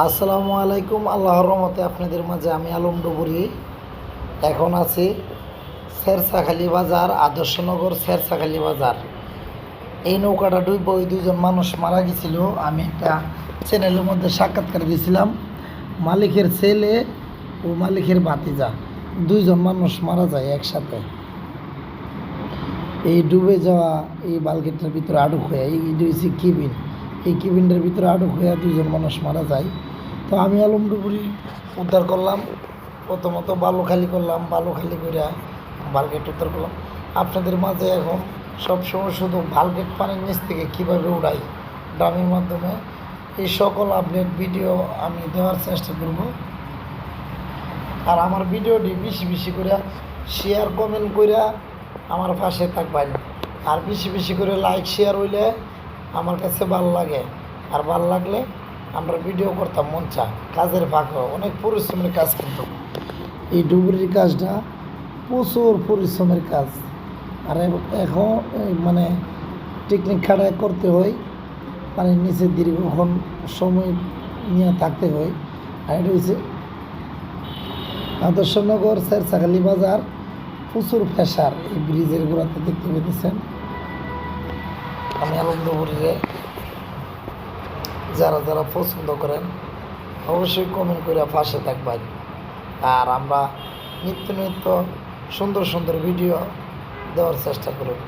আসসালামু আলাইকুম। আল্লাহর রহমতে আপনাদের মাঝে আমি আলম ডুবুরি এখন আছি শেরশাখালী বাজার, আদর্শনগর শেরশাখালী বাজার। এই নৌকাটা ডুববে, ওই দুজন মানুষ মারা গেছিল। আমি একটা চ্যানেলের মধ্যে সাক্ষাৎকার দিয়েছিলাম। মালিকের ছেলে ও মালিকের ভাতিজা, দুইজন মানুষ মারা যায় একসাথে। এই ডুবে যাওয়া এই বালগেটের ভিতরে আটক হয়ে, এই হচ্ছে কেবিন, এই কেবিনটার ভিতরে আটক হয়ে দুইজন মানুষ মারা যায়। তো আমি আলম ডুবুরি উদ্ধার করলাম। প্রথমত বালু খালি করলাম, বালু খালি করে বালগেট উদ্ধার করলাম। আপনাদের মাঝে এখন সবসময় শুধু বালগেট পানির নিচ থেকে কীভাবে উড়াই ড্রামের মাধ্যমে, এই সকল আপডেট ভিডিও আমি দেওয়ার চেষ্টা করব। আর আমার ভিডিওটি বেশি বেশি করে শেয়ার কমেন্ট করে আমার পাশে থাকবেন। আর বেশি বেশি করে লাইক শেয়ার হইলে আমার কাছে ভালো লাগে। আর ভালো লাগলে আমরা ভিডিও করতাম মন চা। কাজের ফাঁকে অনেক পরিশ্রমের কাজ, কিন্তু এই ডুবুরির কাজটা প্রচুর পরিশ্রমের কাজ। আর এখন মানে টেকনিক খাটায় করতে হয়, পানির নিচে দীর্ঘক্ষণ সময় নিয়ে থাকতে হয়। আর এটা হচ্ছে আদর্শনগর শেরশাখালী বাজার, প্রচুর প্রেশার। এই ব্রিজের গোড়াতে দেখতে পেতেছেন। আমি আলম ডুবুরিরে যারা যারা পছন্দ করেন অবশ্যই কমেন্ট করে পাশে থাকবেন। আর আমরা নিত্য নিত্য সুন্দর সুন্দর ভিডিও দেওয়ার চেষ্টা করব।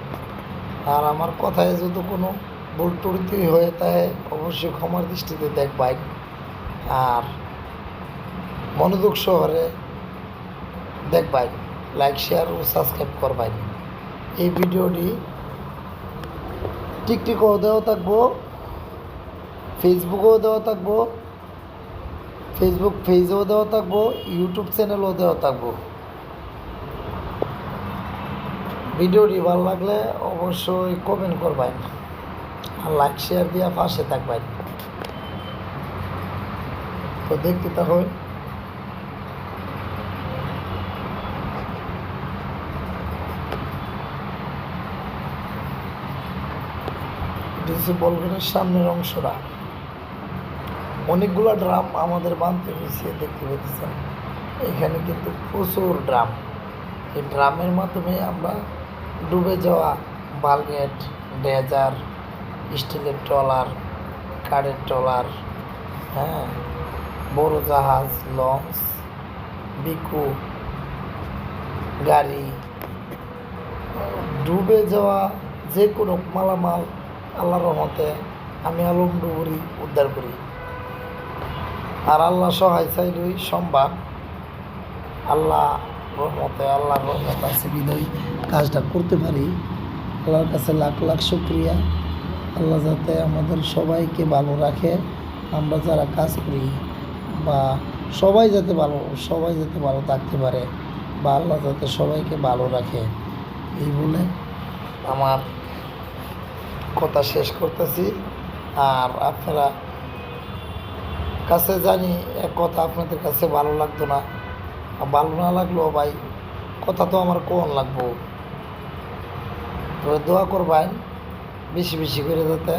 আর আমার কথায় যদি কোনো ভুল ত্রুটি হয়ে থাকে অবশ্যই ক্ষমার দৃষ্টিতে দেখবেন। আর মনোযোগ শহরে দেখবেন, লাইক শেয়ার ও সাবস্ক্রাইব করবেন। এই ভিডিওটি টিকটিকও দেওয়া থাকবো, ফেসবুকেও দেওয়া থাকবো, ফেসবুক পেজেও দেওয়া থাকবো, ইউটিউব চ্যানেলও দেওয়া থাকবো। ভিডিওটি ভালো লাগলে অবশ্যই কমেন্ট করবেন আর লাইক শেয়ার দিয়ে পাশে থাকবেন। তো দেখতে থাকুন। ডিসি বলগেটের সামনের অংশটা অনেকগুলো ড্রাম আমাদের বাঁধতে হয়েছে, দেখতে পেতেছেন। এখানে কিন্তু প্রচুর ড্রাম। এই ড্রামের মাধ্যমে আমরা ডুবে যাওয়া বালগেট, ড্রেজার, স্টিলের ট্রলার, কাঠের ট্রলার, বড় জাহাজ, লঞ্চ, বিকু গাড়ি, ডুবে যাওয়া যে কোনো মালামাল আল্লাহর রহমতে আমি আলম ডুবুরি উদ্ধার করি। আর আল্লাহ সহায় চাইলেই সম্ভব। আল্লাহর রহমত আছে বিদায় কাজটা করতে পারি। আল্লাহর কাছে লাখ লাখ শুকরিয়া। আল্লাহ যাতে আমাদের সবাইকে ভালো রাখে, আমরা যারা কাজ করি বা সবাই যাতে ভালো থাকতে পারে, বা আল্লাহ যাতে সবাইকে ভালো রাখে, এই বলে আমার কথা শেষ করতেছি। আর আপনারা কাছে জানি এক কথা আপনাদের কাছে ভালো লাগতো না, ভালো না লাগলেও ভাই কথা তো আমার কোন লাগবো। তবে দোয়া করবেন বেশি বেশি করে, যাতে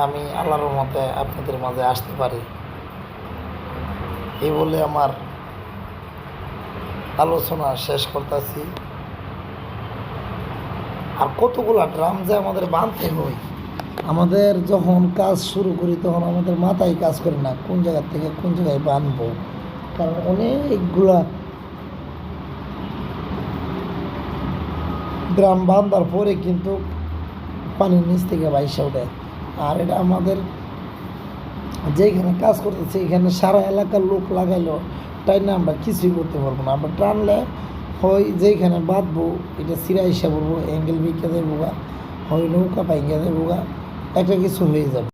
আমি আল্লাহর মতে আপনাদের মাঝে আসতে পারি। এই বলে আমার আলোচনা শেষ করতেছি। আর কতগুলা ড্রাম যে আমাদের বাঁধতে হয়, আমাদের যখন কাজ শুরু করি তখন আমাদের মাথায় কাজ করে না কোন জায়গা থেকে কোন জায়গায় বাঁধবো। কারণ অনেকগুলা ড্রাম বাঁধার পরে কিন্তু পানির নিচ থেকে বাইসা ওঠে। আর এটা আমাদের যেখানে কাজ করতেছি এখানে সারা এলাকার লোক লাগাইলো, তাই না আমরা কিছুই করতে পারবো না। আমরা টানলে হয় যেখানে বাঁধবো এটা সিরা হিসাব করবো, অ্যাঙ্গেল বিকে দেবো, হয় নৌকা পাইঙ্গা দেবো, একটা কিছু হয়ে যাবে।